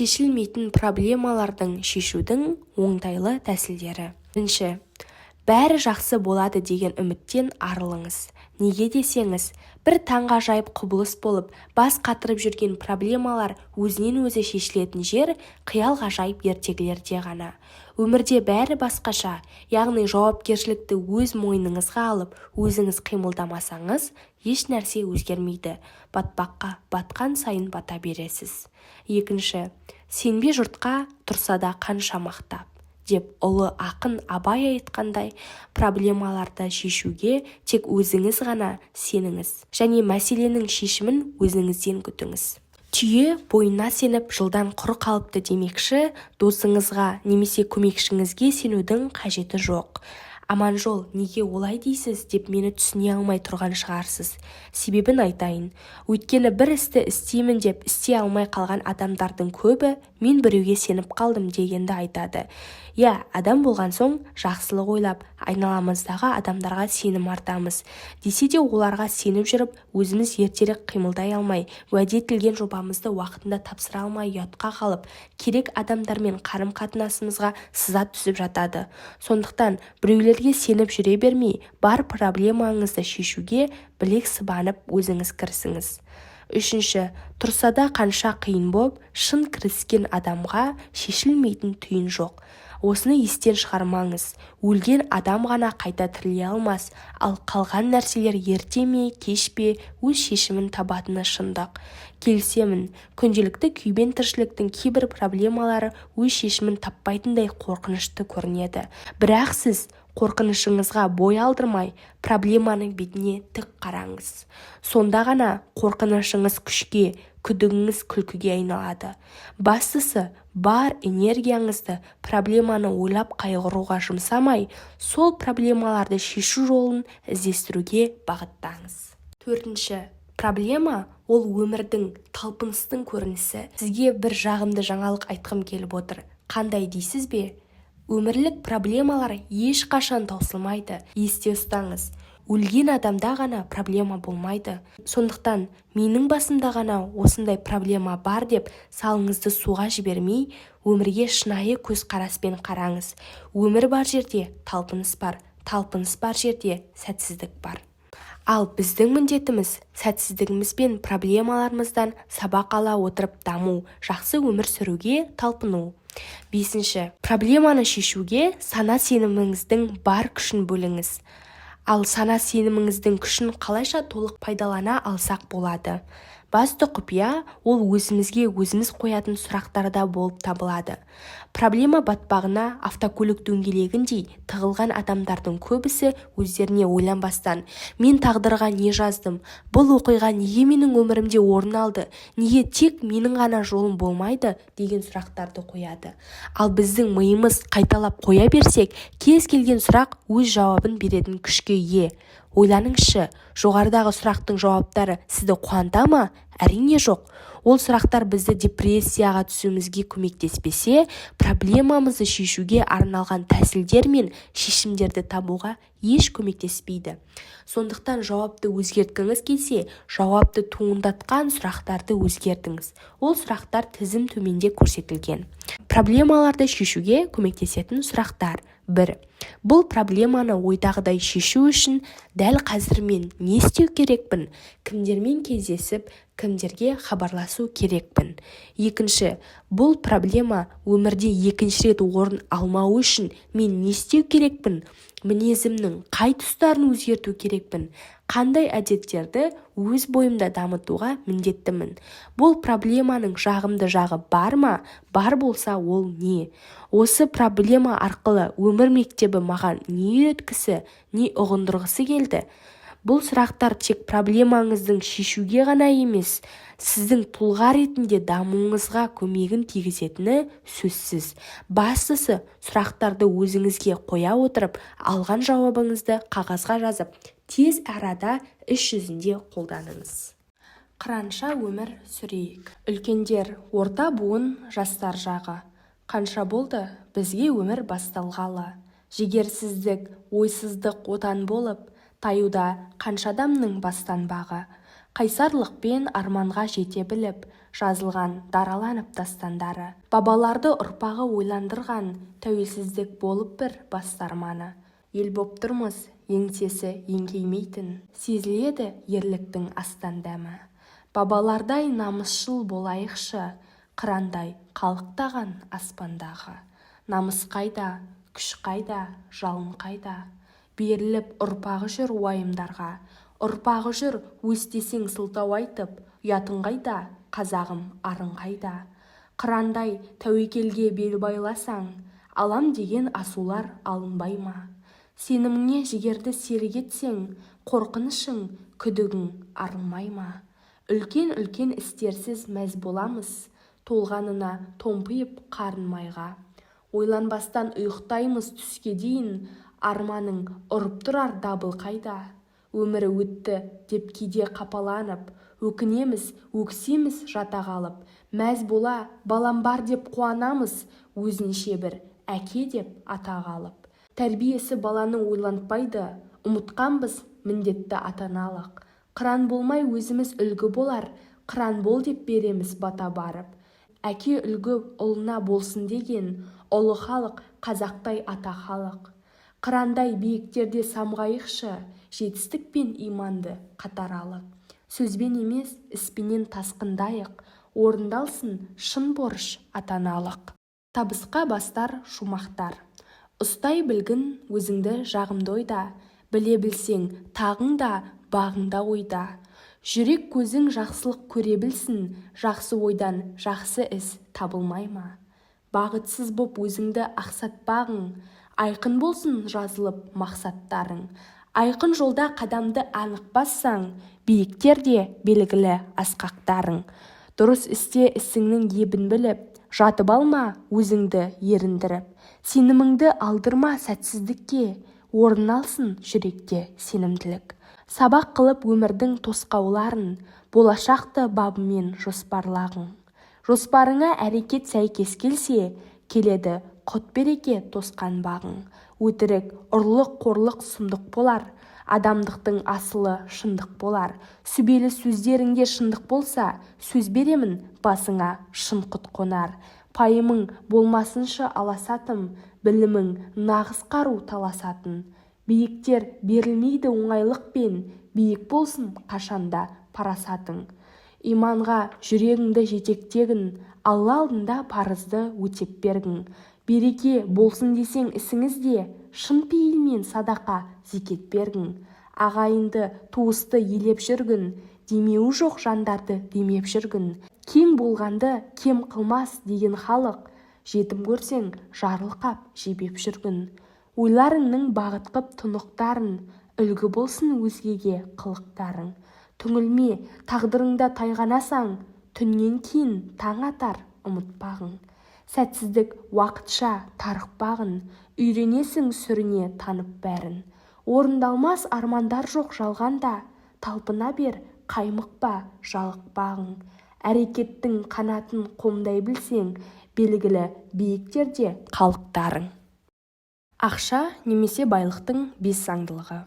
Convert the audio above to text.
Шешілмейтін проблемалардың шешудің оңтайлы тәсілдері. Бірінші, бәрі жақсы болады деген үміттен арылыңыз. Неге десеңіз, бір таңғажайып құбылыс болып, бас қатырып жүрген проблемалар өзінен өзі шешілетін жер қиял ғажайып ертегілерде ғана. Өмірде бәрі басқаша, яғни жауапкершілікті өз мойныңызға алып, өзіңіз қимылдамасаңыз, еш нәрсе өзгермейді. Батпаққа батқан сайын бата бересіз. Екінші, сенбе жұртқа тұрса да қанша мақтап деп ұлы ақын Абай айтқандай, проблемаларды шешуге тек өзіңіз ғана сеніңіз және мәселенің шешімін өзіңізден күтіңіз. Түйе бойына сеніп жылдан құр қалыпты демекші, досыңызға немесе көмекшіңізге сенудің қажеті жоқ. Аманжол, неге олай дейсіз деп мені түсіне алмай тұрған шығарсыз. Себебін айтайын. Өйткені бір істі істеймін деп істей алмай қалған адамдардың көбі мен біреуге сеніп қалдым дегенді айтады. Адам болған соң жақсылық ойлап, айналамыздағы адамдарға сенім артамыз. Десе де оларға сеніп жүріп, өзіміз ертерек қимылдай алмай, уәде етілген жобамызды уақытында тапсыра алмай ұятқа қалып, керек адамдармен қарым-қатынасымызға сызат түсіп жатады. Сондықтан біреулерге сеніп жүре бермей, бар проблемаңызды шешуге білек сыбанып өзіңіз кірісіңіз. Үшінші, тұрса да қанша қиын боп, шын кіріскен адамға шешілмейтін түйін жоқ. Осыны естен шығармаңыз. Өлген адам ғана қайта тіріле алмас, ал қалған нәрселер ерте ме, кеш пе өз шешімін табатыны шындық. Келісемін, күнделікті күйбең тіршіліктің кейбір проблемалары өз шешімін таппайтындай қорқынышты көрінеді. Бірақ сіз қорқынышыңызға бой алдырмай, проблеманың бетіне тік қараңыз. Сонда ғана қорқынышыңыз күшке, күдігіңіз күлкіге айналады. Бастысы, бар энергияңызды проблеманы ойлап қайғыруға жұмсамай, сол проблемаларды шешу жолын іздестіруге бағыттаңыз. Төртінші, проблема ол өмірдің, талпыныстың көрінісі. Сізге бір жағымды жаңалық айтқым келіп отыр. Қандай дейсіз бе? Өмірлік проблемалар ешқашан таусылмайды. Есте ұстаңыз. Өлген адамда ғана проблема болмайды. Сондықтан менің басымда ғана осындай проблема бар деп салыңызды суға жібермей, өмірге шынайы көзқараспен қараңыз. Өмір бар жерде талпыныс бар, талпыныс бар жерде сәтсіздік бар. Ал біздің міндетіміз сәтсіздігіміз бен проблемаларымыздан сабақ ала отырып даму, жақсы өмір сүруге талпыну. Бесінші, проблеманы шешуге сана сеніміңіздің бар күшін бөліңіз. Ал сана сеніміңіздің күшін қалайша толық пайдалана алсақ болады? Басты құпия ол өзімізге өзіміз қоятын сұрақтарда болып табылады. Проблема батпағына автокөлік дөңгелегіндей тығылған адамдардың көбісі өздеріне ойланбастан, мен тағдырға не жаздым? Бұл оқиға неге менің өмірімде орын алды? Неге тек менің ғана жолым болмайды? Деген сұрақтарды қояды. Ал біздің миымыз қайталап қоя берсек, кез келген сұрақ өз жауабын беретін күшке ие. Ойланыңызшы, жоғарыдағы сұрақтың жауаптары сізді қуанта ма? Әрине жоқ. Ол сұрақтар бізді депрессияға түсуімізге көмектеспесе, проблемамызды шешуге арналған тәсілдер мен шешімдерді табуға еш көмектеспейді. Сондықтан жауапты өзгерткіңіз келсе, жауапты туындатқан сұрақтарды өзгертіңіз. Ол сұрақтар тізім төменде көрсетілген. Проблемаларды шешуге көмектесетін сұрақтар. 1. Бұл проблеманы ойдағыдай шешу үшін дәл қазір мен не істеу керекпін? Кімдермен кездесіп, кімдерге хабарласу керекпін? 2. Бұл проблема өмірде екінші рет орын алмау үшін мен не істеу керекпін? Мінезімнің қай тұстарын өзгерту керекпін? Қандай әдеттерді өз бойымда дамытуға міндеттімін? Бұл проблеманың жағымды жағы бар ма? Бар болса ол не? Осы проблема арқылы өмір мектебі маған не үйреткісі, не ұғындырғысы келді? Бұл сұрақтар тек проблемаңыздың шешуге ғана емес, сіздің тұлға ретінде дамуыңызға көмегін тигізетіні сөзсіз. Бастысы, сұрақтарды өзіңізге қоя отырып, алған жауабыңызды қағазға жазып, тез арада іс жүзінде қолданыңыз. Қыранша өмір сүрейік. Үлкендер, орта буын, жастар жағы. Қанша болды бізге өмір басталғалы? Жігерсіздік, ойсыздық отан болып, таюда қанша адамның бастан бағы. Қайсарлықпен арманға жете біліп, жазылған дараланып дастандары. Бабаларды ұрпағы ойландырған тәуелсіздік болып бір бастарманы. Ел боп тұрмыз, еңсесі еңкеймейтін, сезіледі ерліктің астан дәмі. Бабалардай намысшыл болайықшы, қырандай қалықтаған аспандағы. Намыс қайда, күш қайда, жалын қайда? Беріліп ұрпағы жүр уайымдарға, ұрпағы жүр өстесең сылтау айтып, ұятың қайда, қазағым арың қайда? Қырандай тәуекелге бел байласаң, алам деген асулар алынбай ма? Сеніміңе жігерді серік етсең, қорқынышың, күдігің арылмай ма? Үлкен-үлкен істерсіз мәз боламыз, толғанына томпиып қарын майға. Ойланбастан ұйықтаймыз түске дейін, арманың ұрып тұрар дабыл қайда? Өмірі өтті деп кейде қапаланып, өкінеміз, өксеміз жата қалып, мәз бола балам бар деп қуанамыз, өзінше бір әке деп атақ алып. Тәрбиесі баланы ойлантпайды, ұмытқанбыз міндетті ата-аналық. Қыран болмай өзіміз үлгі болар, қыран бол деп береміз бата барып. Әке үлгі ұлына болсын деген, ұлы халық қазақтай ата халық. Қырандай биіктерде самғайықшы, жетістік пен иманды қатар алып. Сөзбен емес, іспенен тасқындайық, орындалсын шын борыш ата-аналық. Табысқа бастар шумақтар. Ұстай білгін өзіңді жағымды ойда, біле білсең тағың да бағыңда ойда. Жүрек көзің жақсылық көре білсін, жақсы ойдан жақсы іс табылмай ма? Бағытсыз боп өзіңді ақсатпағың, айқын болсын жазылып мақсаттарың. Айқын жолда қадамды анық бассаң, биіктерде белгілі асқақтарың. Дұрыс істе ісіңнің ебін біліп, жатып алма өзіңді еріндіріп. Сеніміңді алдырма сәтсіздікке, орын алсын жүректе сенімділік. Сабақ қылып өмірдің тосқауларын, болашақты бабымен жоспарлағың. Жоспарыңа әрекет сәйкес келсе, келеді құт береке тосқан бағың. Өтірік, ұрлық, қорлық сұмдық болар, адамдықтың асылы шындық болар. Сүбелі сөздеріңде шындық болса, сөз беремін басыңа шын құт қонар. Пайымың болмасыншы аласатым, білімің нағыз қару таласатын. Биіктер берілмейді оңайлықпен, биік болсын қашанда парасатың. Иманға жүрегіңді жетектегін, Алла алдында парызды өтеп бергін. Береке болсын десең ісіңізде, шын пейілмен садақа зекет бергін. Ағайынды туысты елеп жүргін, демеуі жоқ жандарды демеп жүргін. Кең болғанды кем қылмас деген халық, жетім көрсең жарылқап жебеп жүргін. Ойларыңның бағыт қып тұнықтарын, үлгі болсын өзгеге қылықтарың. Түңілме, тағдырыңда тайғанасаң, түннен кейін таң атар ұмытпағың. Сәтсіздік уақытша тарықпағын, үйренесің сүріне танып бәрін. Орындалмас армандар жоқ жалғанда, талпына бер, қаймықпа, жалықпағың. Әрекеттің қанатын қомдай білсең, белгілі биіктерде қалықтарың. Ақша немесе байлықтың бес заңдылығы.